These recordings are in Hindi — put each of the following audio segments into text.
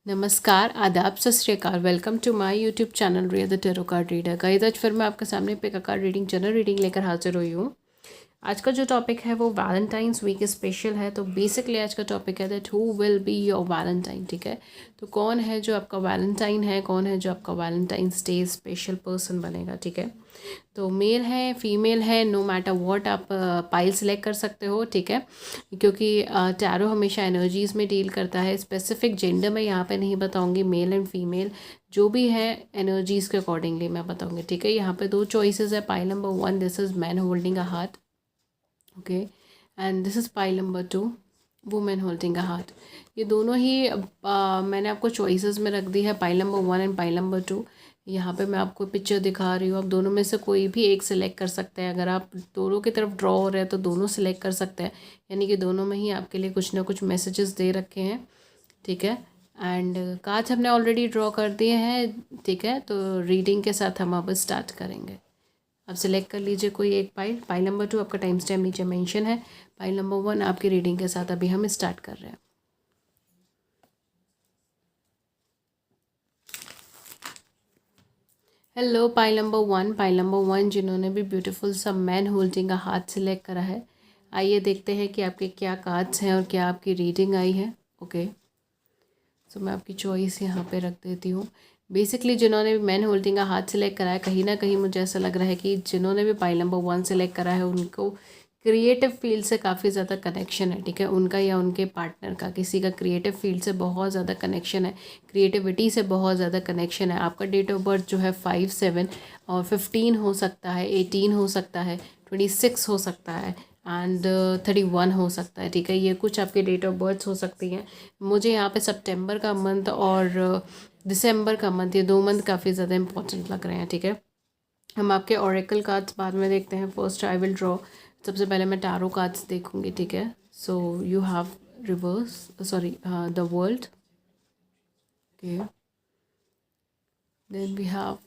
नमस्कार, आदाब, सत श्री अकाल। Welcome to my YouTube channel Riya the tarot card reader. Guys, आज फिर मैं आपके सामने pick a card reading general reading लेकर हाजिर हुई हूँ। आज का जो टॉपिक है वो वैलेंटाइंस वीक स्पेशल है। तो बेसिकली आज का टॉपिक है that who will be your Valentine. ठीक है, तो कौन है जो आपका वैलेंटाइन है, कौन है जो आपका वैलेंटाइंस डे स्पेशल पर्सन बनेगा। ठीक है, तो मेल है फीमेल है, नो मैटर व्हाट आप पाइल सेलेक्ट कर सकते हो। ठीक है, क्योंकि टैरो हमेशा एनर्जीज़ में डील करता है। स्पेसिफिक जेंडर मैं यहाँ पे नहीं बताऊँगी, मेल एंड फीमेल जो भी है एनर्जीज़ के अकॉर्डिंगली मैं बताऊँगी। ठीक है, यहाँ पे दो चॉइसेस है। Pile number 1, this is man holding a heart. Okay, and this is pile number 2, women holding a heart. ये दोनों ही मैंने आपको चॉइसेस में रख दी है, pile number 1 and pile number 2। यहाँ पे मैं आपको पिक्चर दिखा रही हूँ, आप दोनों में से कोई भी एक सिलेक्ट कर सकते हैं। अगर आप दोनों की तरफ ड्रॉ हो रहे हैं तो दोनों सिलेक्ट कर सकते हैं, यानी कि दोनों में ही आपके लिए कुछ ना कुछ मैसेजेस दे रखे हैं। ठीक है, एंड कार्ड्स हमने ऑलरेडी ड्रॉ कर दिए हैं। ठीक है, तो रीडिंग के साथ हम अब स्टार्ट करेंगे। आप सिलेक्ट कर लीजिए कोई एक पाइल। पाइल नंबर 2 आपका टाइम स्टैम्प नीचे मेंशन है। पाइल नंबर 1 आपकी रीडिंग के साथ अभी हम स्टार्ट कर रहे हैं। Hello pile number 1, pile number 1 जिन्होंने भी ब्यूटीफुल सा मैन होल्डिंग का हाथ सिलेक्ट करा है, आइए देखते हैं कि आपके क्या कार्ड्स हैं और क्या आपकी रीडिंग आई है। ओके, सो मैं आपकी चॉइस यहाँ पे रख देती हूँ। बेसिकली जिन्होंने भी मैन होल्डिंग का हाथ सिलेक्ट करा है, कहीं ना कहीं मुझे ऐसा लग रहा है कि जिन्होंने भी पाइल नंबर 1 सिलेक्ट करा है उनको क्रिएटिव फील्ड से काफ़ी ज़्यादा कनेक्शन है। ठीक है, उनका या उनके पार्टनर का, किसी का क्रिएटिव फील्ड से बहुत ज़्यादा कनेक्शन है, क्रिएटिविटी से बहुत ज़्यादा कनेक्शन है। आपका डेट ऑफ बर्थ जो है 5/7 और 15 हो सकता है, 18 हो सकता है, 26 हो सकता है एंड 31 हो सकता है। ठीक है, ये कुछ आपके डेट ऑफ बर्थ हो सकती हैं। मुझे यहाँ पे सितंबर का मंथ और दिसंबर का मंथ, ये 2 मंथ काफ़ी ज़्यादा इंपॉर्टेंट लग रहे हैं। ठीक है, हम आपके ओरेकल कार्ड्स बाद में देखते हैं। फर्स्ट आई विल ड्रॉ, सबसे पहले मैं टैरो कार्ड्स देखूंगी। ठीक है, so you have reverse, sorry, the world. Okay, then we have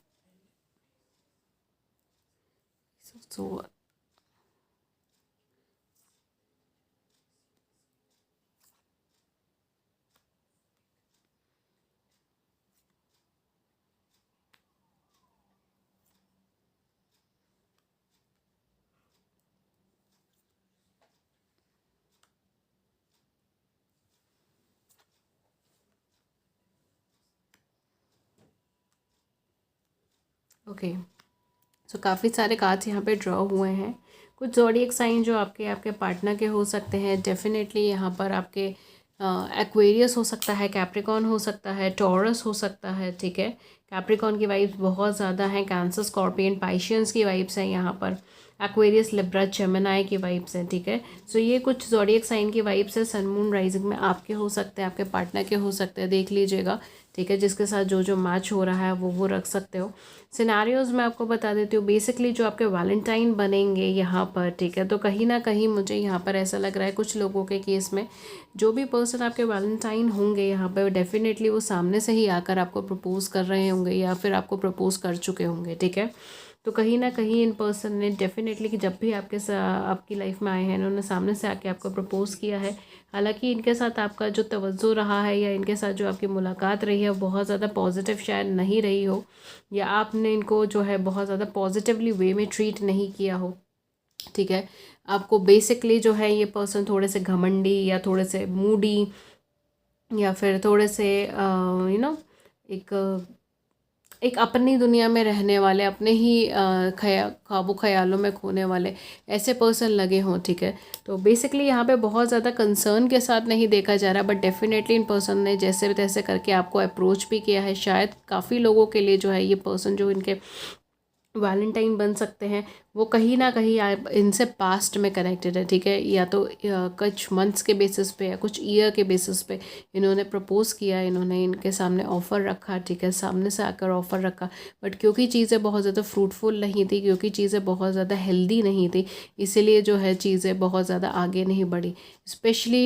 so okay, so काफ़ी सारे कार्ड्स यहाँ पे ड्रॉ हुए हैं। कुछ ज़ोडिएक साइन जो आपके आपके पार्टनर के हो सकते हैं। डेफिनेटली यहाँ पर आपके एक्वेरियस हो सकता है, कैप्रिकॉन हो सकता है, टॉरस हो सकता है। ठीक है, कैप्रिकॉन की वाइब्स बहुत ज़्यादा हैं, कैंसर, स्कॉर्पियन, पाइशियंस की वाइब्स हैं यहाँ पर, एक्वेरियस, लिब्रा, जेमिनी की वाइब्स हैं। ठीक है, सो ये कुछ ज़ोडिएक साइन की वाइब्स है। सन मून राइजिंग में आपके हो सकते हैं, आपके पार्टनर के हो सकते हैं, देख लीजिएगा। ठीक है, जिसके साथ जो जो मैच हो रहा है वो रख सकते हो। सिनारियोज़ मैं आपको बता देती हूँ। बेसिकली जो आपके वैलेंटाइन बनेंगे यहाँ पर, ठीक है, तो कहीं ना कहीं मुझे यहाँ पर ऐसा लग रहा है कुछ लोगों के केस में जो भी पर्सन आपके वैलेंटाइन होंगे यहाँ पर, डेफिनेटली वो सामने से ही आकर आपको प्रपोज कर रहे होंगे या फिर आपको प्रपोज कर चुके होंगे। ठीक है, तो कहीं ना कहीं इन पर्सन ने डेफिनेटली कि जब भी आपकी लाइफ में आए हैं, इन्होंने सामने से आके आपको प्रपोज किया है। हालांकि इनके साथ आपका जो तवज्जो रहा है या इनके साथ जो आपकी मुलाकात रही है वो बहुत ज़्यादा पॉजिटिव शायद नहीं रही हो, या आपने इनको जो है बहुत ज़्यादा पॉजिटिवली वे में ट्रीट नहीं किया हो। ठीक है, आपको बेसिकली जो है ये पर्सन थोड़े से घमंडी या थोड़े से मूडी या फिर थोड़े से एक एक अपनी दुनिया में रहने वाले, अपने ही ख्वाबों ख्यालों में खोने वाले ऐसे पर्सन लगे हों। ठीक है, तो बेसिकली यहाँ पे बहुत ज़्यादा कंसर्न के साथ नहीं देखा जा रहा, बट डेफिनेटली इन पर्सन ने जैसे तैसे करके आपको अप्रोच भी किया है। शायद काफ़ी लोगों के लिए जो है ये पर्सन जो इनके वैलेंटाइन बन सकते हैं वो कहीं ना कहीं इनसे पास्ट में कनेक्टेड है। ठीक है, या तो कुछ मंथ्स के बेसिस पे या कुछ ईयर के बेसिस पे इन्होंने प्रपोज किया, इन्होंने इनके सामने ऑफ़र रखा। ठीक है, सामने से आकर ऑफ़र रखा, बट क्योंकि चीज़ें बहुत ज़्यादा फ्रूटफुल नहीं थी, क्योंकि चीज़ें बहुत ज़्यादा हेल्दी नहीं थी, इसीलिए जो है चीज़ें बहुत ज़्यादा आगे नहीं बढ़ी। स्पेशली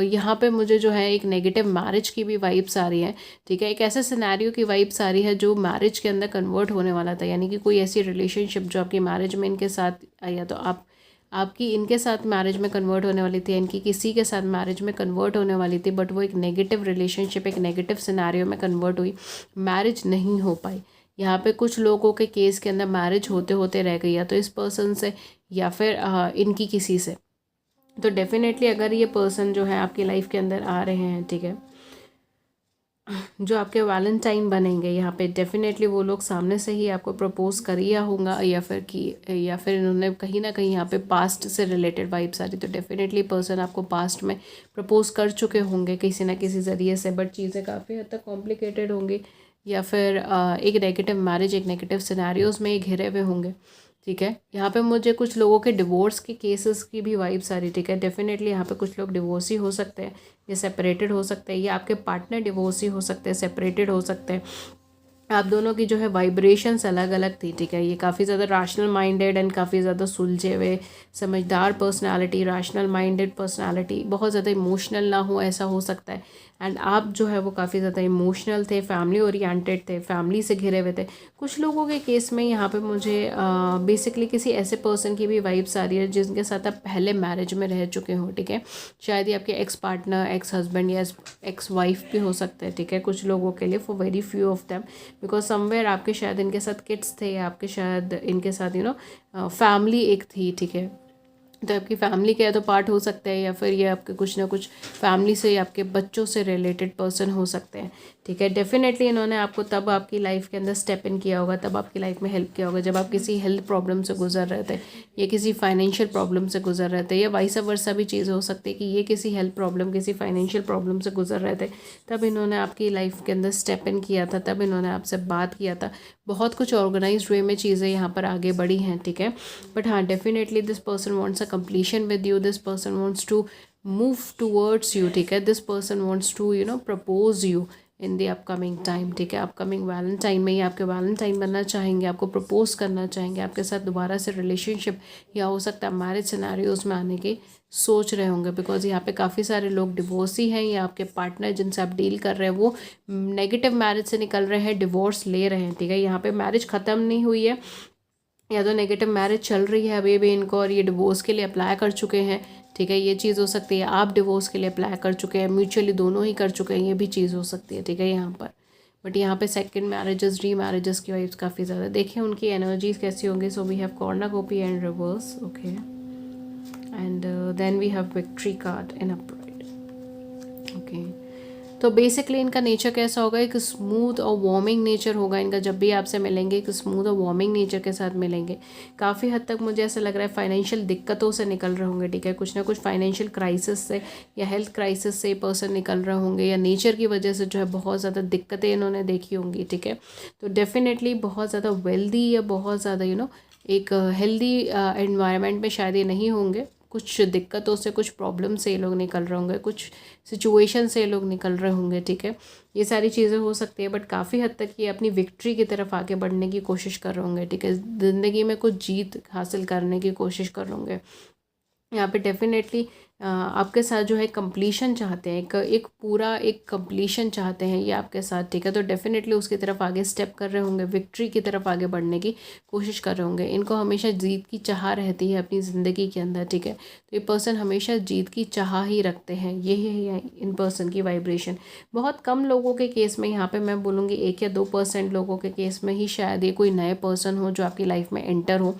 यहाँ पे मुझे जो है एक नेगेटिव मैरिज की भी वाइब्स आ रही है। ठीक है, एक ऐसे सिनेरियो की वाइब्स आ रही है जो मैरिज के अंदर कन्वर्ट होने वाला था, यानी कि कोई ऐसी रिलेशनशिप जो आपकी मैरिज में इनके साथ, या तो आप आपकी इनके साथ मैरिज में कन्वर्ट होने वाली थी, इनकी किसी के साथ मैरिज में कन्वर्ट होने वाली थी, बट वो एक नेगेटिव रिलेशनशिप, एक नेगेटिव सिनेरियो में कन्वर्ट हुई, मैरिज नहीं हो पाई। यहाँ पे कुछ लोगों के केस के अंदर मैरिज होते होते रह गई, या तो इस पर्सन से या फिर इनकी किसी से। तो डेफिनेटली अगर ये पर्सन जो है आपकी लाइफ के अंदर आ रहे हैं, ठीक है, जो आपके वैलेंटाइन बनेंगे, यहाँ पे डेफिनेटली वो लोग सामने से ही आपको प्रपोज करिए होगा, या फिर इन्होंने कहीं ना कहीं यहाँ पे पास्ट से रिलेटेड वाइब्स आ रही, तो डेफिनेटली पर्सन आपको पास्ट में प्रपोज कर चुके होंगे किसी ना किसी ज़रिए से, बट चीज़ें काफ़ी हद तक कॉम्प्लिकेटेड होंगी, या फिर एक नेगेटिव मैरिज, एक नेगेटिव सिनेरियोज़ में घिरे हुए होंगे, ठीक है। यहाँ पे मुझे कुछ लोगों के डिवोर्स के केसेस की भी वाइब्स आ रही, ठीक है। डेफिनेटली यहाँ पे कुछ लोग डिवोर्स ही हो सकते हैं, या सेपरेटेड हो सकते हैं, या आपके पार्टनर डिवोर्स ही हो सकते हैं, सेपरेटेड हो सकते हैं। आप दोनों की जो है वाइब्रेशंस अलग अलग थी, ठीक है। ये काफ़ी ज़्यादा रैशनल माइंडेड एंड काफ़ी ज़्यादा सुलझे हुए समझदार पर्सनालिटी, रैशनल माइंडेड पर्सनालिटी, बहुत ज़्यादा इमोशनल ना हो, ऐसा हो सकता है। एंड आप जो है वो काफ़ी ज़्यादा इमोशनल थे, फैमिली ओरिएंटेड थे, फैमिली से घिरे हुए थे। कुछ लोगों के केस में यहाँ पे मुझे बेसिकली किसी ऐसे पर्सन की भी वाइब्स आ रही है जिनके साथ आप पहले मैरिज में रह चुके हो, ठीक है। शायद ये आपके एक्स पार्टनर, एक्स हस्बैंड या एक्स वाइफ भी हो सकते हैं, ठीक है, कुछ लोगों के लिए, for very few of them, because somewhere आपके शायद इनके साथ किड्स थे, या आपके शायद इनके साथ फैमिली एक थी, ठीक है। तो आपकी फैमिली का या तो पार्ट हो सकता है, या फिर ये आपके कुछ ना कुछ फैमिली से या आपके बच्चों से रिलेटेड पर्सन हो सकते हैं, ठीक है। डेफिनेटली इन्होंने आपको तब आपकी लाइफ के अंदर स्टेप इन किया होगा, तब आपकी लाइफ में हेल्प किया होगा जब आप किसी हेल्थ प्रॉब्लम से गुजर रहे थे, या किसी फाइनेंशियल प्रॉब्लम से गुजर रहे थे, या वाइस वर्सा भी चीज़ हो सकती है कि ये किसी हेल्थ प्रॉब्लम, किसी फाइनेंशियल प्रॉब्लम से गुजर रहे थे, तब इन्होंने आपकी लाइफ के अंदर स्टेप इन किया था, तब इन्होंने आपसे बात किया था। बहुत कुछ ऑर्गेनाइज्ड वे में चीज़ें यहाँ पर आगे बढ़ी हैं, ठीक है। बट हाँ, definitely this person wants a completion with you, this person wants to move towards you, ठीक है। This person wants to propose you in the upcoming time, ठीक है। अपकमिंग वैलेंटाइन में ही आपके वैलेंटाइन बनना चाहेंगे, आपको प्रपोज करना चाहेंगे, आपके साथ दोबारा से रिलेशनशिप, या हो सकता है मैरिज सिनेरियोज में आने की सोच रहे होंगे, बिकॉज यहाँ पे काफ़ी सारे लोग डिवोर्सी हैं, या आपके पार्टनर जिनसे आप डील कर रहे हैं वो नेगेटिव मैरिज से निकल रहे हैं, डिवोर्स ले रहे हैं, ठीक है। यहाँ पे मैरिज ख़त्म नहीं हुई है, या तो नेगेटिव मैरिज चल रही है अभी भी इनको, और ये डिवोर्स के लिए अप्लाई कर चुके हैं, ठीक है। ये चीज़ हो सकती है, आप डिवोर्स के लिए अप्लाई कर चुके हैं, म्यूचुअली दोनों ही कर चुके हैं, ये भी चीज़ हो सकती है, ठीक है यहाँ पर। बट यहाँ पे सेकंड मैरिजेस, री मैरिजेस की वाइब्स काफ़ी ज़्यादा, देखिए उनकी एनर्जीज कैसी होंगी। So we have cornucopia and reverse, okay, and then we have victory card in upright, okay. तो बेसिकली इनका नेचर कैसा होगा, एक स्मूथ और वार्मिंग नेचर होगा इनका। जब भी आपसे मिलेंगे एक स्मूथ और वार्मिंग नेचर के साथ मिलेंगे। काफ़ी हद तक मुझे ऐसा लग रहा है फाइनेंशियल दिक्कतों से निकल रहे होंगे, ठीक है। कुछ ना कुछ फाइनेंशियल क्राइसिस से या हेल्थ क्राइसिस से पर्सन निकल रहे होंगे, या नेचर की वजह से जो है बहुत ज़्यादा दिक्कतें इन्होंने देखी होंगी, ठीक है। तो डेफिनेटली बहुत ज़्यादा वेल्दी या बहुत ज़्यादा एक हेल्दी एनवायरनमेंट में शायद ये नहीं होंगे। कुछ दिक्कतों से, कुछ प्रॉब्लम से ये लोग निकल रहे होंगे, कुछ सिचुएशन से ये लोग निकल रहे होंगे, ठीक है। ये सारी चीज़ें हो सकती है, बट काफ़ी हद तक ये अपनी विक्ट्री की तरफ आगे बढ़ने की कोशिश कर रहे होंगे, ठीक है। ज़िंदगी में कुछ जीत हासिल करने की कोशिश कर रहे होंगे। यहाँ पे डेफिनेटली आपके साथ जो है कंप्लीशन चाहते हैं, एक पूरा एक कंप्लीशन चाहते हैं ये आपके साथ, ठीक है। तो डेफिनेटली उसकी तरफ आगे स्टेप कर रहे होंगे, विक्ट्री की तरफ आगे बढ़ने की कोशिश कर रहे होंगे। इनको हमेशा जीत की चाह रहती है अपनी ज़िंदगी के अंदर, ठीक है। तो ये पर्सन हमेशा जीत की चाह ही रखते हैं, यही है इन पर्सन की वाइब्रेशन। बहुत कम लोगों के केस में, यहाँ पर मैं बोलूँगी 1 या 2% लोगों के केस में ही शायद ये कोई नए पर्सन हो जो आपकी लाइफ में एंटर हो।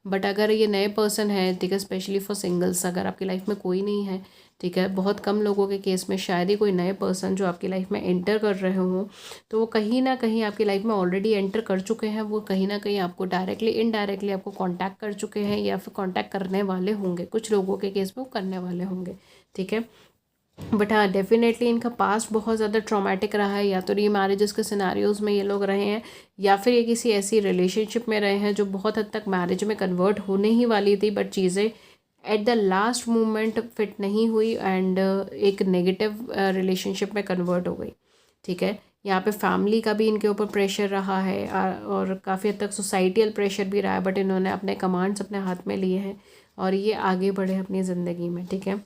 बट अगर ये नए पर्सन है, ठीक है, स्पेशली फॉर सिंगल्स, अगर आपकी लाइफ में कोई नहीं है, ठीक है, बहुत कम लोगों के केस में शायद ही कोई नए पर्सन जो आपकी लाइफ में एंटर कर रहे हों, तो वो कहीं ना कहीं आपकी लाइफ में ऑलरेडी एंटर कर चुके हैं। वो कहीं ना कहीं आपको डायरेक्टली इनडायरेक्टली आपको कांटेक्ट कर चुके हैं, या फिर कांटेक्ट करने वाले होंगे। कुछ लोगों के केस में वो करने वाले होंगे, ठीक है। बट हाँ, डेफिनेटली इनका पास्ट बहुत ज़्यादा ट्रॉमेटिक रहा है, या तो री मैरिजेस के सिनारियोज़ में ये लोग रहे हैं, या फिर ये किसी ऐसी रिलेशनशिप में रहे हैं जो बहुत हद तक मैरिज में कन्वर्ट होने ही वाली थी, बट चीज़ें at the last moment fit नहीं हुई, एंड एक नेगेटिव रिलेशनशिप में कन्वर्ट हो गई, ठीक है। यहाँ पे फैमिली का भी इनके ऊपर प्रेशर रहा है, और काफ़ी हद तक सोसाइटियल प्रेशर भी रहा है, बट इन्होंने अपने कमांड्स अपने हाथ में लिए हैं और ये आगे बढ़े अपनी ज़िंदगी में, ठीक है।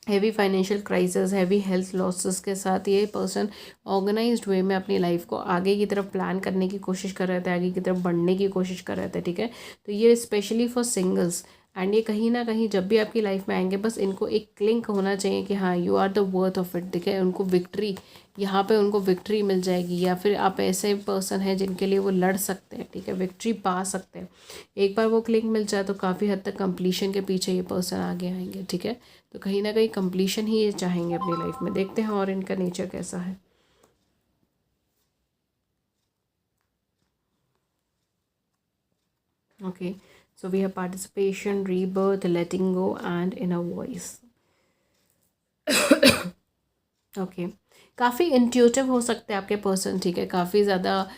Heavy financial crisis, heavy health losses के साथ ये पर्सन ऑर्गेनाइज्ड वे में अपनी लाइफ को आगे की तरफ प्लान करने की कोशिश कर रहे थे, आगे की तरफ बढ़ने की कोशिश कर रहे थे, ठीक है। तो ये स्पेशली फॉर सिंगल्स, एंड ये कहीं ना कहीं जब भी आपकी लाइफ में आएंगे बस इनको एक क्लिंक होना चाहिए कि हाँ you are the worth of it, देखिए उनको विक्ट्री, यहाँ पे उनको विक्ट्री मिल जाएगी, या फिर आप ऐसे पर्सन हैं जिनके लिए वो लड़ सकते हैं, ठीक है, विक्ट्री पा सकते हैं। एक बार वो क्लिंक मिल जाए तो काफ़ी हद तक कंप्लीशन के पीछे ये पर्सन आगे आएंगे, ठीक है। तो कहीं ना कहीं कंप्लीशन ही ये चाहेंगे अपनी लाइफ में। देखते हैं और इनका नेचर कैसा है। Okay, so we have participation, rebirth, letting go, and inner voice. Okay काफ़ी इंट्यूटिव हो सकते हैं आपके पर्सन, ठीक है, काफ़ी ज़्यादा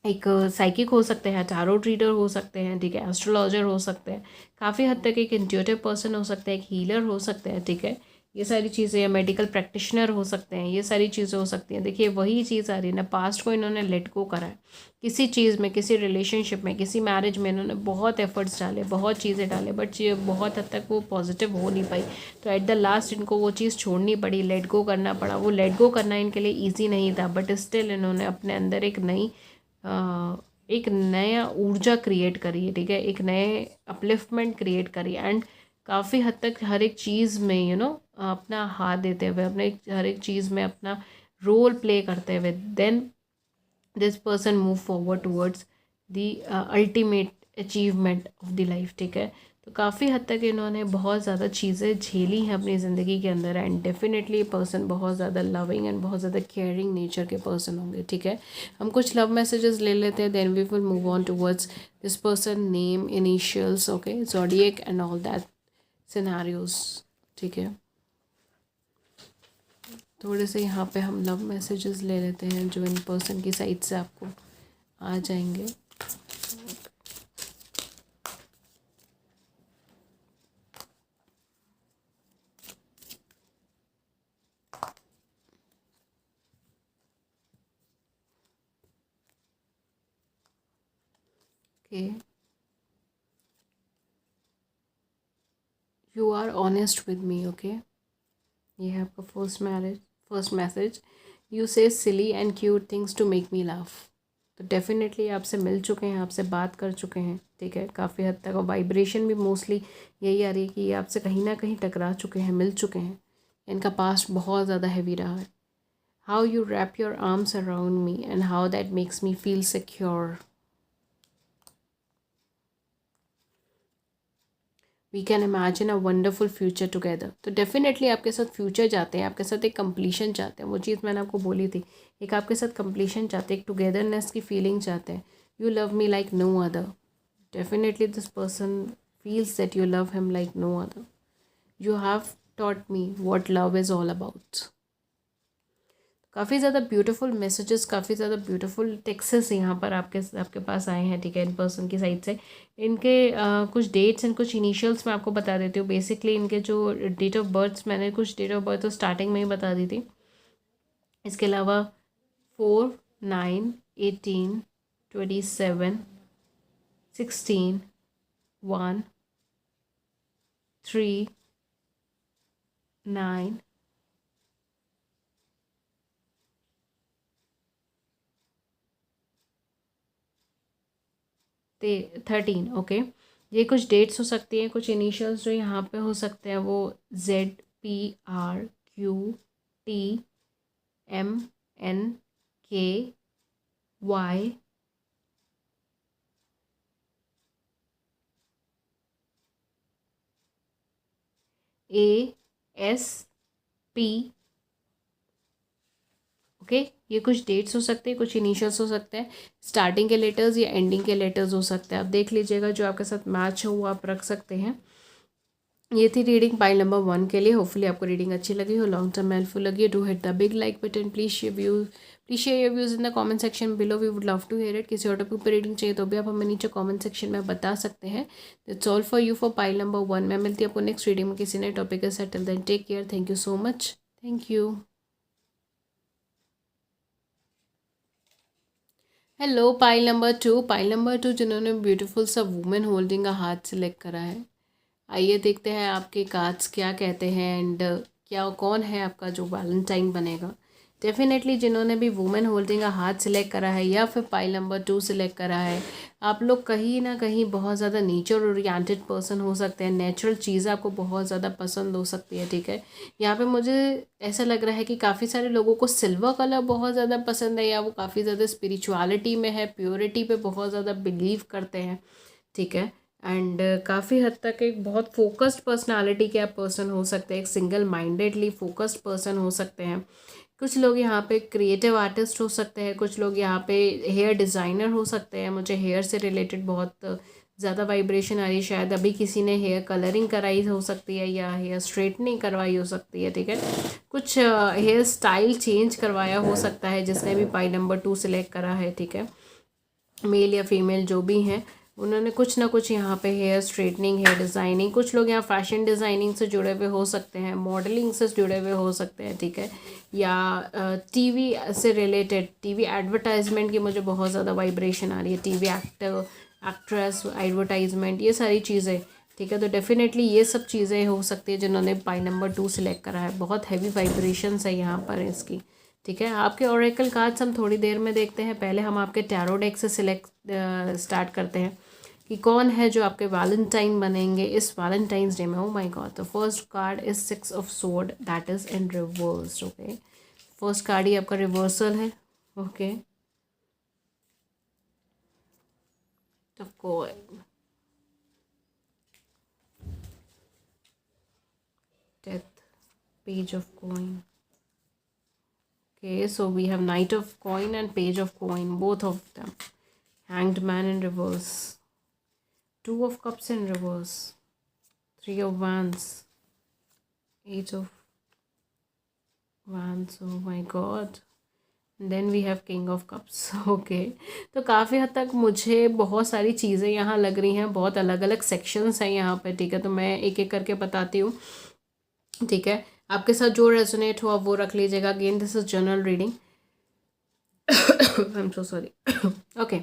एक साइकिक हो सकते हैं, टारोट रीडर हो सकते हैं, ठीक है, एस्ट्रोलॉजर हो सकते हैं, काफ़ी हद तक एक इंट्यूटिव पर्सन हो सकते हैं, एक हीलर हो सकते हैं, ठीक है, ये सारी चीज़ें, या मेडिकल प्रैक्टिशनर हो सकते हैं, ये सारी चीज़ें हो सकती हैं। देखिए वही चीज़ आ रही है ना, पास्ट को इन्होंने लेट गो करा है, किसी चीज़ में, किसी रिलेशनशिप में, किसी मैरिज में इन्होंने बहुत एफर्ट्स डाले, बहुत चीज़ें डाले, बट ये बहुत हद तक वो पॉजिटिव हो नहीं पाई, तो एट द लास्ट इनको वो चीज़ छोड़नी पड़ी, लेट गो करना पड़ा। वो लेट गो करना इनके लिए ईजी नहीं था, बट स्टिल इन्होंने अपने अंदर एक नया ऊर्जा क्रिएट करी है, ठीक है, एक नए अपलिफ्टमेंट क्रिएट करी, एंड काफ़ी हद तक हर एक चीज़ में अपना हाथ देते हुए, अपने हर एक चीज़ में अपना रोल प्ले करते हुए, then this person move forward towards the ultimate achievement of the life, ठीक है। तो काफ़ी हद तक इन्होंने बहुत ज़्यादा चीज़ें झेली हैं अपनी ज़िंदगी के अंदर, एंड डेफिनेटली पर्सन बहुत ज़्यादा लविंग एंड बहुत ज़्यादा केयरिंग नेचर के पर्सन होंगे, ठीक है। हम कुछ लव मैसेजेस ले लेते हैं, then we will move on towards this person, name, initials, okay, zodiac and all that scenarios, ठीक है। थोड़े से यहाँ पे हम लव मैसेजेस ले लेते हैं जो इन पर्सन की साइड से आपको आ जाएंगे। Okay, you are honest with me, okay, ये है आपका first message. You say silly and cute things to make me laugh. तो डेफिनेटली आपसे मिल चुके हैं, आपसे बात कर चुके हैं, ठीक है, काफ़ी हद तक, और वाइब्रेशन भी मोस्टली यही आ रही है कि ये आपसे कहीं ना कहीं टकरा चुके हैं, मिल चुके हैं, इनका पास्ट बहुत ज़्यादा हैवी रहा है। How you wrap your arms around me and how that makes me feel secure. We can imagine a wonderful future together. तो डेफिनेटली आपके साथ फ्यूचर चाहते हैं, आपके साथ एक कंप्लीशन चाहते हैं, वो चीज़ मैंने आपको बोली थी, एक आपके साथ कंप्लीशन चाहते हैं, एक टुगेदरनेस की फीलिंग चाहते हैं। You love me like no other. Definitely this person feels that you love him like no other. You have taught me what love is all about. काफ़ी ज़्यादा ब्यूटीफुल मैसेजेस, काफ़ी ज़्यादा ब्यूटीफुल टेक्सेस यहाँ पर आपके पास आए हैं, ठीक है, इन पर्सन की साइड से। इनके कुछ डेट्स एंड कुछ इनिशियल्स मैं आपको बता देती हूँ। बेसिकली इनके जो डेट ऑफ बर्थ, मैंने कुछ डेट ऑफ बर्थ तो स्टार्टिंग में ही बता दी थी। इसके अलावा 4, 9, 18, 27, 16, 1, 3, 9, 13, ओके। ये कुछ डेट्स हो सकती हैं, कुछ इनिशियल्स जो यहाँ पे हो सकते हैं वो ZPRQTMNKY, ASP, ओके। ये कुछ डेट्स हो सकते हैं, कुछ इनिशियल्स हो सकते हैं, स्टार्टिंग के लेटर्स या एंडिंग के लेटर्स हो सकते हैं। आप देख लीजिएगा जो आपके साथ मैच हो वो आप रख सकते हैं। ये थी रीडिंग पाइल नंबर 1 के लिए। होपफुली आपको रीडिंग अच्छी लगी हो, लॉन्ग टर्म हेल्पफुल लगी, do hit the big like button, please share your views in the comment section below, we would love to hear it. किसी और टॉपिक पर रीडिंग चाहिए तो भी आप हमें नीचे कमेंट सेक्शन में बता सकते हैं। That's all for you for pile number 1। मैं मिलती हूँ आपको नेक्स्ट रीडिंग में किसी नए टॉपिक के साथ। Till then take care, thank you so much, thank you. Hello pile number 2 जिन्होंने ब्यूटीफुल सा वुमेन होल्डिंग का हाथ सिलेक्ट करा है। आइए देखते हैं आपके कार्ड्स क्या कहते हैं, एंड क्या कौन है आपका जो वैलेंटाइन बनेगा। डेफिनेटली जिन्होंने भी women holding a heart select करा है या फिर पाइल नंबर 2 सिलेक्ट करा है, आप लोग कहीं ना कहीं बहुत ज़्यादा नेचर ओरिएंटेड पर्सन हो सकते हैं। नेचुरल चीज़ें आपको बहुत ज़्यादा पसंद हो सकती है, ठीक है। यहाँ पे मुझे ऐसा लग रहा है कि काफ़ी सारे लोगों को सिल्वर कलर बहुत ज़्यादा पसंद है, या वो काफ़ी ज़्यादा स्पिरिचुअलिटी में है, प्योरिटी पे बहुत ज़्यादा बिलीव करते हैं, ठीक है। एंड काफ़ी हद तक एक बहुत फोकस्ड पर्सनालिटी के आप पर्सन हो सकते हैं, एक सिंगल माइंडेडली फोकस्ड पर्सन हो सकते हैं। कुछ लोग यहाँ पे क्रिएटिव आर्टिस्ट हो सकते हैं, कुछ लोग यहाँ पे हेयर डिज़ाइनर हो सकते हैं। मुझे हेयर से रिलेटेड बहुत ज़्यादा वाइब्रेशन आ रही है। शायद अभी किसी ने हेयर कलरिंग कराई हो सकती है या हेयर स्ट्रेटनिंग करवाई हो सकती है, ठीक है। कुछ हेयर स्टाइल चेंज करवाया हो सकता है जिसने भी पाई नंबर 2 सिलेक्ट करा है, ठीक है। मेल या फीमेल जो भी हैं, उन्होंने कुछ ना कुछ यहाँ पे हेयर स्ट्रेटनिंग, हेयर डिज़ाइनिंग, कुछ लोग यहाँ फैशन डिज़ाइनिंग से जुड़े हुए हो सकते हैं, मॉडलिंग से जुड़े हुए हो सकते हैं, ठीक है। या टीवी से रिलेटेड, टीवी एडवर्टाइजमेंट की मुझे बहुत ज़्यादा वाइब्रेशन आ रही है, टीवी एक्टर, एक्ट्रेस, एडवर्टाइजमेंट, ये सारी चीज़ें, ठीक है। तो डेफिनेटली ये सब चीज़ें हो सकती है जिन्होंने पाई नंबर 2 सिलेक्ट करा है। बहुत हैवी वाइब्रेशंस है यहाँ पर इसकी, ठीक है। आपके ओरेकल कार्ड्स हम थोड़ी देर में देखते हैं। पहले हम आपके टैरो डेक से स्टार्ट करते हैं कि कौन है जो आपके वैलेंटाइन बनेंगे इस वैलेंटाइंस डे में। Oh my god, the first card is 6 of sword, that is in reverse, okay. First card ही आपका रिवर्सल है, okay. Death, page of coin, okay, so we have knight of coin and page of coin, both of them. Hanged man in reverse, two of cups in reverse, three of wands, eight of wands, oh my god, then we have king of cups, okay. तो काफ़ी हद तक मुझे बहुत सारी चीज़ें यहाँ लग रही हैं, बहुत अलग अलग सेक्शंस हैं यहाँ पे, ठीक है। तो मैं एक एक करके बताती हूँ, ठीक है। आपके साथ जो रेजोनेट हो आप वो रख लीजिएगा। Again this is general reading, I am so sorry, okay.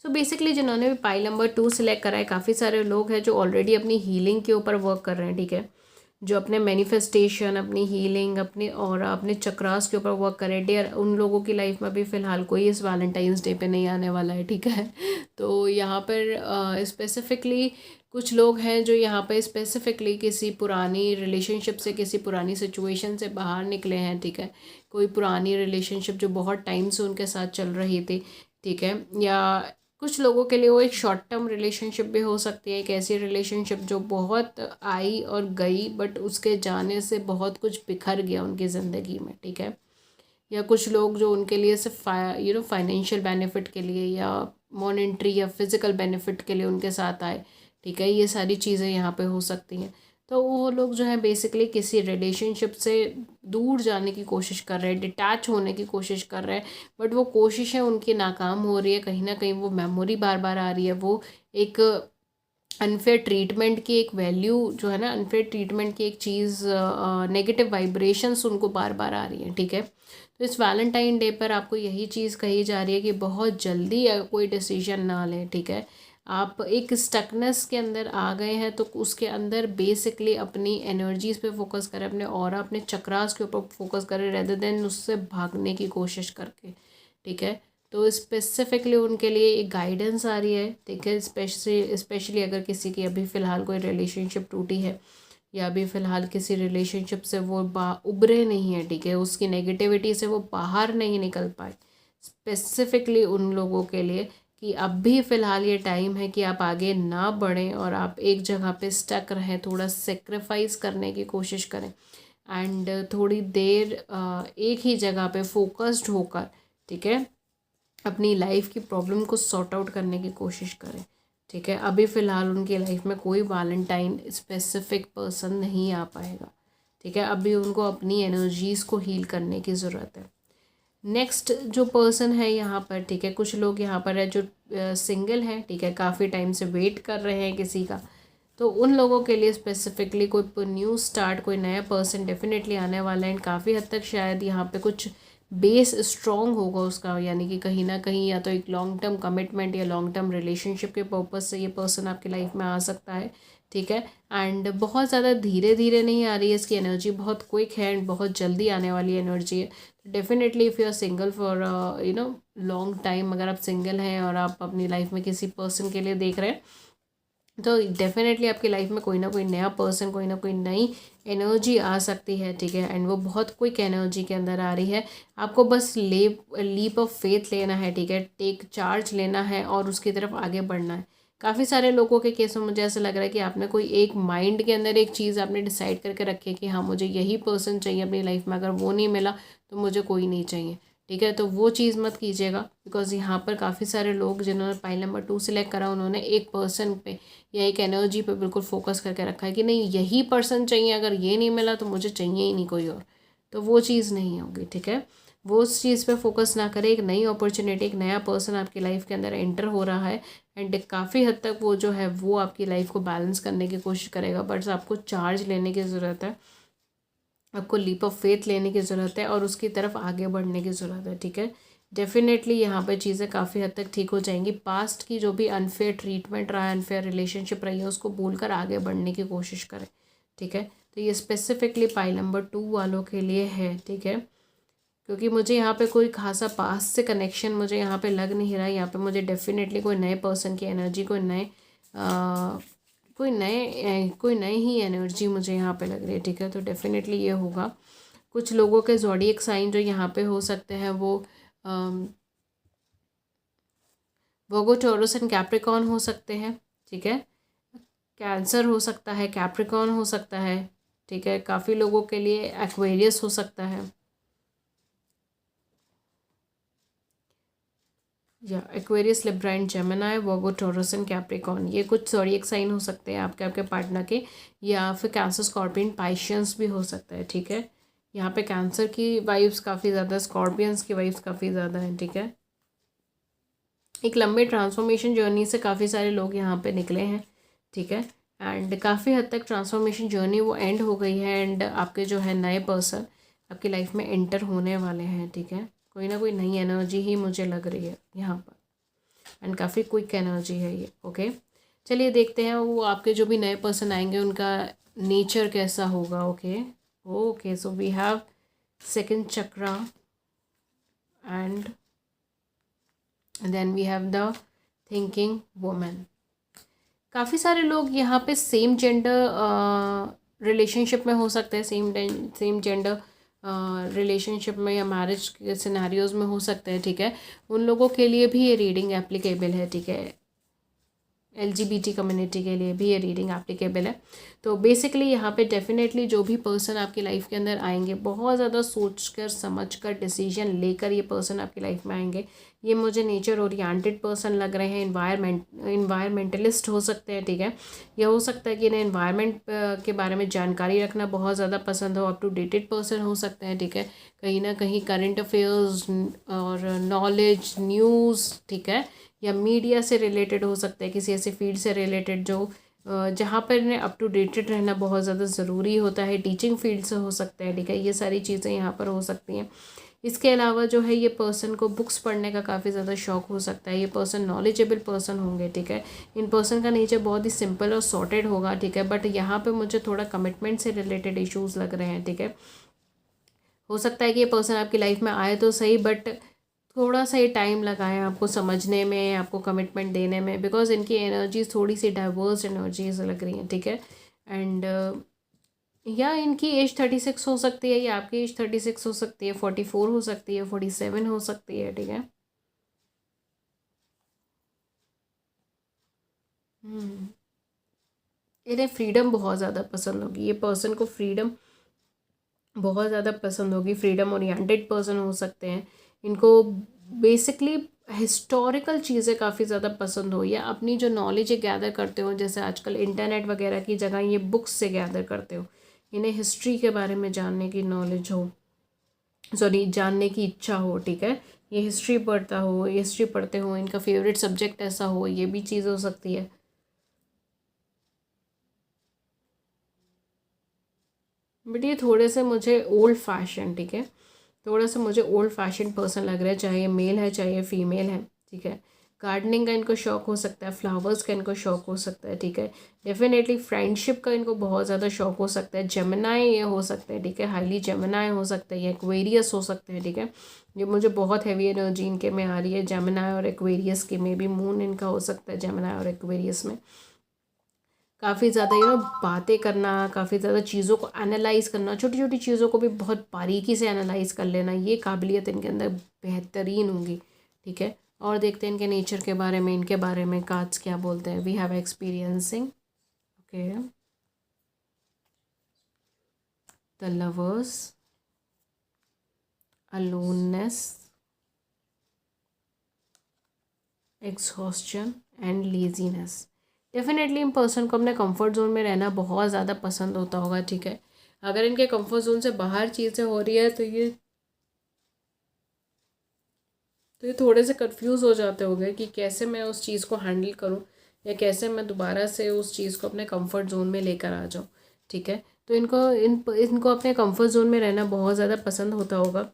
So basically जिन्होंने भी पाइल नंबर 2 सिलेक्ट करा है, काफ़ी सारे लोग हैं जो ऑलरेडी अपनी हीलिंग के ऊपर वर्क कर रहे हैं, ठीक है। जो अपने मैनिफेस्टेशन, अपनी हीलिंग, अपने और अपने चक्रास के ऊपर वर्क कर रहे हैं। डेयर उन लोगों की लाइफ में भी फ़िलहाल कोई इस वैलेंटाइंस डे पे नहीं आने वाला है, ठीक है। तो यहाँ पर स्पेसिफिकली कुछ लोग हैं जो यहाँ पे स्पेसिफिकली किसी पुरानी रिलेशनशिप से, किसी पुरानी सिचुएशन से बाहर निकले हैं, ठीक है। कोई पुरानी रिलेशनशिप जो बहुत टाइम से उनके साथ चल रही थी, ठीक है। या कुछ लोगों के लिए वो एक शॉर्ट टर्म रिलेशनशिप भी हो सकती है, एक ऐसी रिलेशनशिप जो बहुत आई और गई, बट उसके जाने से बहुत कुछ बिखर गया उनकी ज़िंदगी में, ठीक है। या कुछ लोग जो उनके लिए सिर्फ फाइनेंशियल बेनिफिट के लिए या मॉनेटरी या फिज़िकल बेनिफिट के लिए उनके साथ आए, ठीक है। ये सारी चीज़ें यहाँ पे हो सकती हैं। तो वो लोग जो है बेसिकली किसी रिलेशनशिप से दूर जाने की कोशिश कर रहे हैं, डिटैच होने की कोशिश कर रहे हैं, बट वो कोशिशें उनकी नाकाम हो रही है। कहीं ना कहीं वो मेमोरी बार बार आ रही है, वो एक अनफेयर ट्रीटमेंट की एक वैल्यू जो है ना, अनफेयर ट्रीटमेंट की एक चीज़, नेगेटिव वाइब्रेशंस उनको बार बार आ रही हैं, ठीक है। तो इस वैलेंटाइन डे पर आपको यही चीज़ कही जा रही है कि बहुत जल्दी कोई डिसीजन ना लें, ठीक है। आप एक स्टकनेस के अंदर आ गए हैं तो उसके अंदर बेसिकली अपनी एनर्जीज़ पे फोकस करें, अपने और अपने चक्रास के ऊपर फोकस करें, रेदर देन उससे भागने की कोशिश करके, ठीक है। तो स्पेसिफिकली उनके लिए एक गाइडेंस आ रही है, ठीक है। स्पेशली अगर किसी की अभी फ़िलहाल कोई रिलेशनशिप टूटी है या अभी फ़िलहाल किसी रिलेशनशिप से वो उभरे नहीं है, ठीक है, उसकी नेगेटिविटी से वो बाहर नहीं निकल पाए, स्पेसिफिकली उन लोगों के लिए कि अब भी फ़िलहाल ये टाइम है कि आप आगे ना बढ़ें और आप एक जगह पे स्टक रहें, थोड़ा सेक्रीफाइस करने की कोशिश करें एंड थोड़ी देर एक ही जगह पे फोकस्ड होकर, ठीक है, अपनी लाइफ की प्रॉब्लम को सॉर्ट आउट करने की कोशिश करें, ठीक है। अभी फ़िलहाल उनकी लाइफ में कोई वैलेंटाइन स्पेसिफिक पर्सन नहीं आ पाएगा, ठीक है। अभी उनको अपनी एनर्जीज़ को हील करने की ज़रूरत है। नेक्स्ट जो पर्सन है यहाँ पर, ठीक है, कुछ लोग यहाँ पर है जो सिंगल हैं, ठीक है, काफ़ी टाइम से वेट कर रहे हैं किसी का। तो उन लोगों के लिए स्पेसिफिकली कोई न्यू स्टार्ट, कोई नया पर्सन डेफिनेटली आने वाला है। एंड काफ़ी हद तक शायद यहाँ पे कुछ बेस स्ट्रॉन्ग होगा उसका, यानी कि कहीं ना कहीं या तो एक लॉन्ग टर्म कमिटमेंट या लॉन्ग टर्म रिलेशनशिप के पर्पज़ से ये पर्सन आपकी लाइफ में आ सकता है, ठीक है। एंड बहुत ज़्यादा धीरे धीरे नहीं आ रही है इसकी एनर्जी, बहुत क्विक है एंड बहुत जल्दी आने वाली एनर्जी है। तो definitely if you are single for long time, अगर आप सिंगल हैं और आप अपनी लाइफ में किसी पर्सन के लिए देख रहे हैं, तो डेफिनेटली आपकी लाइफ में कोई ना कोई नया पर्सन, कोई ना कोई नई एनर्जी आ सकती है, ठीक है। एंड वो बहुत क्विक एनर्जी के अंदर आ रही है। आपको बस लीप ऑफ फेथ लेना है, ठीक है, टेक चार्ज लेना है और उसकी तरफ आगे बढ़ना है। काफ़ी सारे लोगों के केस में मुझे ऐसा लग रहा है कि आपने कोई एक माइंड के अंदर एक चीज़ आपने डिसाइड करके रखी है कि हाँ मुझे यही पर्सन चाहिए अपनी लाइफ में, अगर वो नहीं मिला तो मुझे कोई नहीं चाहिए, ठीक है। तो वो चीज़ मत कीजिएगा, बिकॉज यहाँ पर काफ़ी सारे लोग जिन्होंने पाइल नंबर 2 सिलेक्ट करा, उन्होंने एक पर्सन पे या एक एनर्जी पे बिल्कुल फोकस करके रखा है कि नहीं यही पर्सन चाहिए, अगर ये नहीं मिला तो मुझे चाहिए ही नहीं कोई और। तो वो चीज़ नहीं होगी, ठीक है। वो उस चीज़ पे फोकस ना करें। एक नई अपॉर्चुनिटी, एक नया पर्सन आपकी लाइफ के अंदर एंटर हो रहा है एंड काफ़ी हद तक वो जो है वो आपकी लाइफ को बैलेंस करने की कोशिश करेगा, बट आपको चार्ज लेने की ज़रूरत है, आपको लीप ऑफ फेथ लेने की ज़रूरत है और उसकी तरफ आगे बढ़ने की ज़रूरत है, ठीक है। डेफिनेटली यहाँ पे चीज़ें काफ़ी हद तक ठीक हो जाएंगी। पास्ट की जो भी अनफेयर ट्रीटमेंट रहा है, अनफेयर रिलेशनशिप रही है, उसको भूलकर आगे बढ़ने की कोशिश करें, ठीक है। तो ये स्पेसिफिकली पाइल नंबर 2 वालों के लिए है, ठीक है। क्योंकि मुझे यहाँ पे कोई खासा पास्ट से कनेक्शन मुझे यहाँ पे लग नहीं रहा है। यहाँ पे मुझे डेफिनेटली कोई नए पर्सन की एनर्जी, कोई नए ही एनर्जी मुझे यहाँ पे लग रही है, ठीक है। तो डेफिनेटली ये होगा। कुछ लोगों के ज़ोडिएक साइन जो यहाँ पे हो सकते हैं वो वर्गो, टॉरस एंड कैप्रिकॉर्न हो सकते हैं, ठीक है। कैंसर हो सकता है, कैप्रिकॉर्न हो सकता है, ठीक है। काफ़ी लोगों के लिए एक्वेरियस हो सकता है, या Aquarius, Libra and Gemini, Virgo, taurus and Capricorn, ये कुछ ज़ोडिएक साइन हो सकते हैं आपके पार्टनर के। या फिर कैंसर, स्कॉर्पियन, पाइशियंस भी हो सकता है, ठीक है। यहाँ पे कैंसर की वाइब्स काफ़ी ज़्यादा, स्कॉर्पियंस की वाइब्स काफ़ी ज़्यादा हैं, ठीक है। एक लंबे ट्रांसफॉर्मेशन जर्नी से काफ़ी सारे लोग यहाँ पे निकले हैं, ठीक है। एंड काफ़ी हद तक ट्रांसफॉर्मेशन जर्नी वो एंड हो गई है एंड आपके जो है नए पर्सन आपकी लाइफ में एंटर होने वाले हैं, ठीक है। कोई ना कोई नई एनर्जी ही मुझे लग रही है यहाँ पर एंड काफ़ी क्विक एनर्जी है ये, ओके। चलिए देखते हैं वो आपके जो भी नए पर्सन आएंगे उनका नेचर कैसा होगा, okay. Okay, so we have second chakra and then we have the thinking woman. काफ़ी सारे लोग यहाँ पे सेम जेंडर रिलेशनशिप में हो सकते हैं, सेम जेंडर रिलेशनशिप में या मैरिज के सिनेरियोज में हो सकते हैं, ठीक है। उन लोगों के लिए भी ये रीडिंग एप्लीकेबल है, ठीक है। LGBT कम्युनिटी के लिए भी ये रीडिंग एप्लीकेबल है। तो बेसिकली यहाँ पे डेफिनेटली जो भी पर्सन आपकी लाइफ के अंदर आएंगे, बहुत ज़्यादा सोचकर समझकर डिसीजन लेकर ये पर्सन आपकी लाइफ में आएंगे। ये मुझे नेचर ओरिएंटेड पर्सन लग रहे हैं, इन्वायरमेंटलिस्ट हो सकते हैं, ठीक है। यह हो सकता है कि इन्हें इन्वायरमेंट के बारे में जानकारी रखना बहुत ज़्यादा पसंद हो, अप टू डेटेड पर्सन हो सकते हैं, ठीक है। कहीं ना कहीं करंट अफेयर्स और नॉलेज, न्यूज़, ठीक है, या मीडिया से रिलेटेड हो सकते हैं, किसी ऐसे फील्ड से रिलेटेड जो जहाँ पर इन्हें अप टू डेटेड रहना बहुत ज़्यादा ज़रूरी होता है। टीचिंग फील्ड से हो सकता है, ठीक है। ये सारी चीज़ें यहाँ पर हो सकती हैं। इसके अलावा जो है ये पर्सन को बुक्स पढ़ने का काफ़ी ज़्यादा शौक हो सकता है। ये पर्सन नॉलेजेबल पर्सन होंगे, ठीक है। इन पर्सन का नेचर बहुत ही सिंपल और सॉर्टेड होगा, ठीक है। बट यहाँ पे मुझे थोड़ा कमिटमेंट से रिलेटेड इश्यूज़ लग रहे हैं, ठीक है। हो सकता है कि ये पर्सन आपकी लाइफ में आए तो सही, बट थोड़ा सा ये टाइम लगाएं आपको समझने में, आपको कमिटमेंट देने में, बिकॉज इनकी एनर्जीज थोड़ी सी डाइवर्स एनर्जीज लग रही हैं, ठीक है। एंड या इनकी एज 36 हो सकती है, या आपकी एज 36 हो सकती है, 44 हो सकती है, 47 हो सकती है, ठीक है। इन्हें फ्रीडम बहुत ज़्यादा पसंद होगी। ये पर्सन को फ्रीडम बहुत ज़्यादा पसंद होगी। फ्रीडम ओरिएंटेड पर्सन हो सकते हैं। इनको बेसिकली हिस्टोरिकल चीज़ें काफ़ी ज़्यादा पसंद हो, या अपनी जो नॉलेज है गैदर करते हो, जैसे आजकल इंटरनेट वगैरह की जगह ये बुक्स से गैदर करते हो। इन्हें हिस्ट्री के बारे में जानने की नॉलेज हो, सॉरी जानने की इच्छा हो, ठीक है। ये हिस्ट्री पढ़ते हो, इनका फेवरेट सब्जेक्ट ऐसा हो, ये भी चीज़ हो सकती है। बट ये थोड़े से मुझे ओल्ड फैशन, ठीक है, थोड़ा सा मुझे ओल्ड फैशन पर्सन लग रहा है, चाहे ये मेल है चाहे ये फीमेल है, ठीक है। गार्डनिंग का इनको शौक हो सकता है, फ्लावर्स का इनको शौक हो सकता है, ठीक है। डेफिनेटली फ्रेंडशिप का इनको बहुत ज़्यादा शौक हो सकता है। जेमिनाई ये हो सकते हैं, ठीक है, हाईली जेमिनाई हो सकते हैं, या एक्वेरियस हो सकते हैं, ठीक है। ये मुझे बहुत हैवी एनर्जी इनके में आ रही है, जेमिनाई और एक्वेरियस के में भी। मून इनका हो सकता है जेमिनाई और एक्वेरियस में। काफ़ी ज़्यादा बातें करना, काफ़ी ज़्यादा चीज़ों को एनालाइज करना, छोटी छोटी चीज़ों को भी बहुत बारीकी से एनालाइज कर लेना, ये काबिलियत इनके अंदर बेहतरीन होंगी, ठीक है। और देखते हैं इनके नेचर के बारे में, इनके बारे में कार्ड्स क्या बोलते हैं। We have experiencing, okay, the lovers, aloneness, exhaustion and laziness. Definitely इन पर्सन को अपने कंफर्ट जोन में रहना बहुत ज़्यादा पसंद होता होगा, ठीक है। अगर इनके कंफर्ट जोन से बाहर चीज़ें हो रही है तो ये थोड़े से कंफ्यूज हो जाते होंगे कि कैसे मैं उस चीज़ को हैंडल करूं, या कैसे मैं दोबारा से उस चीज़ को अपने कंफर्ट जोन में लेकर आ जाऊं, ठीक है। तो इनको अपने कंफर्ट जोन में रहना बहुत ज़्यादा पसंद होता होगा।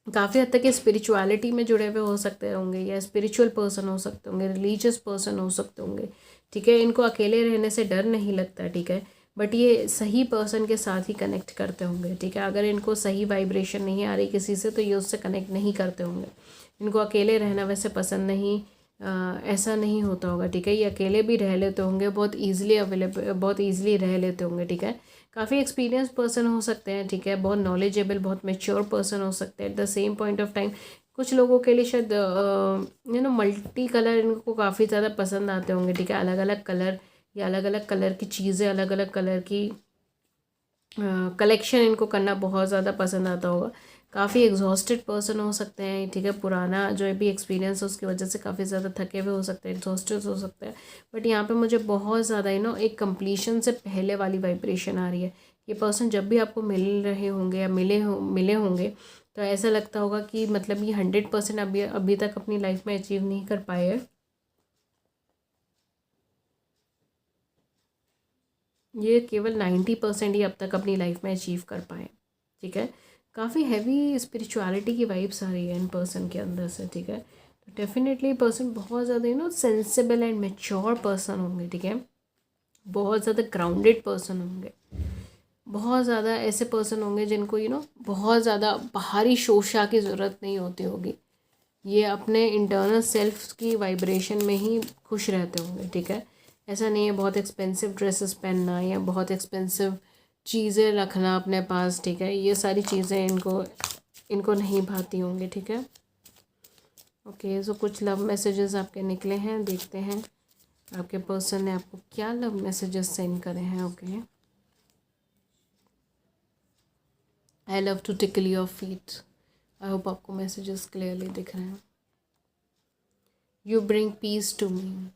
काफ़ी हद तक ये स्पिरिचुअलिटी में जुड़े हुए हो सकते होंगे, या स्पिरिचुअल पर्सन हो सकते होंगे, रिलीजियस पर्सन हो सकते होंगे, ठीक है। इनको अकेले रहने से डर नहीं लगता, ठीक है। बट ये सही पर्सन के साथ ही कनेक्ट करते होंगे, ठीक है। अगर इनको सही वाइब्रेशन नहीं आ रही किसी से, तो ये उससे कनेक्ट नहीं करते होंगे। इनको अकेले रहना वैसे पसंद नहीं, ऐसा नहीं होता होगा, ठीक है। ये अकेले भी रह लेते होंगे, बहुत ईजिली अवेलेबल, बहुत ईजिली रह लेते होंगे, ठीक है। काफ़ी एक्सपीरियंस पर्सन हो सकते हैं, ठीक है। बहुत नॉलेजेबल, बहुत मेच्योर पर्सन हो सकते हैं। At the same point of time कुछ लोगों के लिए शायद मल्टी कलर इनको काफ़ी ज़्यादा पसंद आते होंगे, ठीक है। अलग अलग कलर, या अलग अलग कलर की चीज़ें, अलग अलग कलर की कलेक्शन इनको करना बहुत ज़्यादा पसंद आता होगा। काफ़ी एग्जॉस्टेड पर्सन हो सकते हैं, ठीक है। पुराना जो भी एक्सपीरियंस है उसकी वजह से काफ़ी ज़्यादा थके हुए हो सकते हैं, एग्जॉस्टेड हो सकते हैं। बट यहाँ पे मुझे बहुत ज़्यादा एक कंप्लीशन से पहले वाली वाइब्रेशन आ रही है। ये पर्सन जब भी आपको मिल रहे होंगे या मिले होंगे, तो ऐसा लगता होगा कि मतलब ये 100% अभी तक अपनी लाइफ में अचीव नहीं कर पाए हैं। ये केवल 90% ही अब तक अपनी लाइफ में अचीव कर पाए, ठीक है। काफ़ी हैवी स्पिरिचुअलिटी की वाइब्स आ रही है इन पर्सन के अंदर से, ठीक है। तो डेफिनेटली पर्सन बहुत ज़्यादा सेंसिबल एंड मेच्योर पर्सन होंगे, ठीक है। बहुत ज़्यादा ग्राउंडेड पर्सन होंगे। बहुत ज़्यादा ऐसे पर्सन होंगे जिनको बहुत ज़्यादा बाहरी शोशा की ज़रूरत नहीं होती होगी। ये अपने इंटरनल सेल्फ की वाइब्रेशन में ही खुश रहते होंगे, ठीक है। ऐसा नहीं है बहुत एक्सपेंसिव ड्रेसेस पहनना या बहुत एक्सपेंसिव चीज़ें रखना अपने पास, ठीक है। ये सारी चीज़ें इनको नहीं भाती होंगी, ठीक है। ओके, सो कुछ लव मैसेजेस आपके निकले हैं, देखते हैं आपके पर्सन ने आपको क्या लव मैसेजेस सेंड करे हैं। Okay, I love to tickle your feet. I hope आपको मैसेजेस क्लियरली दिख रहे हैं। You bring peace to me.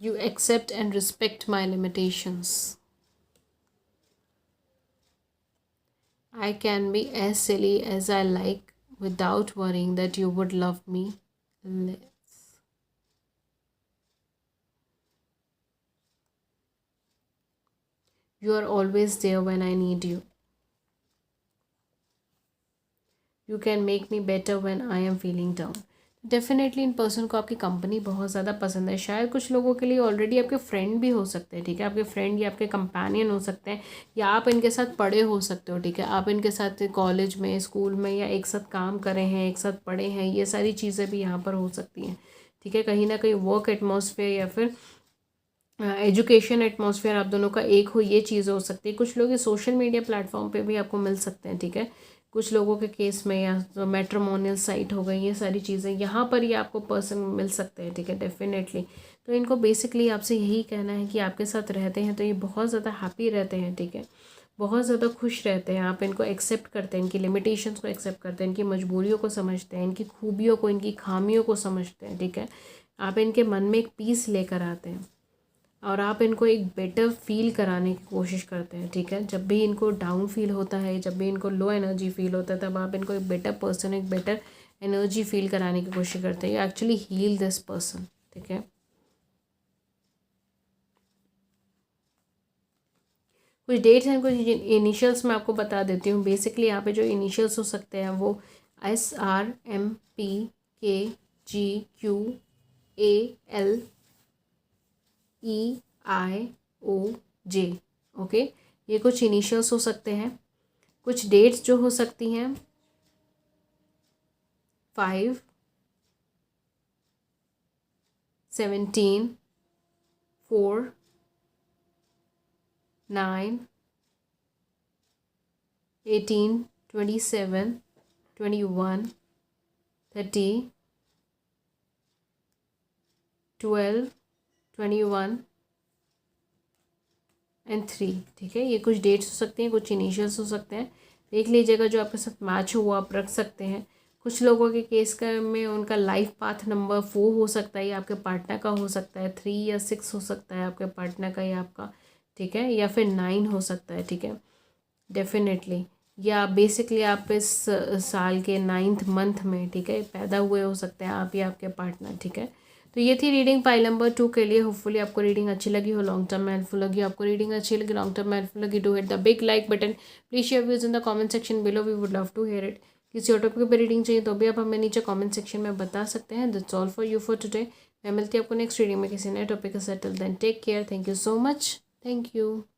You accept and respect my limitations. I can be as silly as I like without worrying that you would love me less. You are always there when I need you. You can make me better when I am feeling down. Definitely इन पर्सन को आपकी कंपनी बहुत ज़्यादा पसंद है। शायद कुछ लोगों के लिए ऑलरेडी आपके फ्रेंड भी हो सकते हैं, ठीक है। आपके फ्रेंड या आपके कंपेनियन हो सकते हैं, या आप इनके साथ पढ़े हो सकते हो, ठीक है। आप इनके साथ कॉलेज में, स्कूल में, या एक साथ काम करे हैं, एक साथ पढ़े हैं। ये सारी चीज़ें भी यहाँ पर हो सकती हैं, ठीक है। कहीं ना कहीं वर्क एटमॉस्फेयर या फिर एजुकेशन एटमॉस्फेयर आप दोनों का एक हो, ये चीज़ हो सकती है। कुछ लोग ये सोशल मीडिया प्लेटफॉर्म पे भी आपको मिल सकते हैं, ठीक है। कुछ लोगों के केस में, या तो मैट्रिमोनियल साइट हो गई, ये सारी चीज़ें यहाँ पर ही आपको पर्सन मिल सकते हैं, ठीक है। डेफिनेटली तो इनको बेसिकली आपसे यही कहना है कि आपके साथ रहते हैं तो ये बहुत ज़्यादा हैप्पी रहते हैं, ठीक है। बहुत ज़्यादा खुश रहते हैं। आप इनको एक्सेप्ट करते हैं, इनकी लिमिटेशंस को एक्सेप्ट करते हैं, इनकी मजबूरियों को समझते हैं, इनकी खूबियों को, इनकी खामियों को समझते हैं, ठीक है। आप इनके मन में एक पीस लेकर आते हैं, और आप इनको एक बेटर फील कराने की कोशिश करते हैं, ठीक है। जब भी इनको डाउन फील होता है, जब भी इनको लो एनर्जी फील होता है, तब आप इनको एक बेटर पर्सन, एक बेटर एनर्जी फील कराने की कोशिश करते हैं। You actually heal this person, ठीक है। कुछ डेट्स हैं, कुछ इनिशियल्स मैं आपको बता देती हूँ। बेसिकली यहाँ पे जो इनिशियल्स हो सकते हैं वो SRMPKGQALEIOJ। ओके, ये कुछ इनिशियल्स हो सकते हैं। कुछ डेट्स जो हो सकती हैं 5, 17, 4, 9, 18, 27, 21, 30, 12, 21 एंड 3। ठीक है, ये कुछ डेट्स हो सकती हैं, कुछ इनिशियल्स हो सकते हैं। देख लीजिएगा जो आपके साथ मैच हो वो आप रख सकते हैं। कुछ लोगों के केस का में उनका लाइफ पाथ नंबर 4 हो सकता है, या आपके पार्टनर का हो सकता है, 3 या 6 हो सकता है आपके पार्टनर का या आपका। ठीक है, या फिर 9 हो सकता है। ठीक है, डेफिनेटली, या बेसिकली आप इस साल के 9th मंथ में, ठीक है, पैदा हुए हो सकते हैं आप या आपके पार्टनर। ठीक है, तो ये थी रीडिंग पाइल नंबर 2 के लिए। होपफुली आपको रीडिंग अच्छी लगी हो, लॉन्ग टर्म में हेल्पफुल लगी। आपको रीडिंग अच्छी लगी, लॉन्ग टर्म में हेल्पफुल लगी, do hit the big like button. Please share views in the comment section below, we would love to hear it. किसी और टॉपिक पर रीडिंग चाहिए तो भी आप हमें नीचे कमेंट सेक्शन में बता सकते हैं। That's all for you for today. मैं मिलती हूँ आपको नेक्स्ट रीडिंग में किसी नए टॉपिक के साथ। Till then take care, thank you so much, thank you.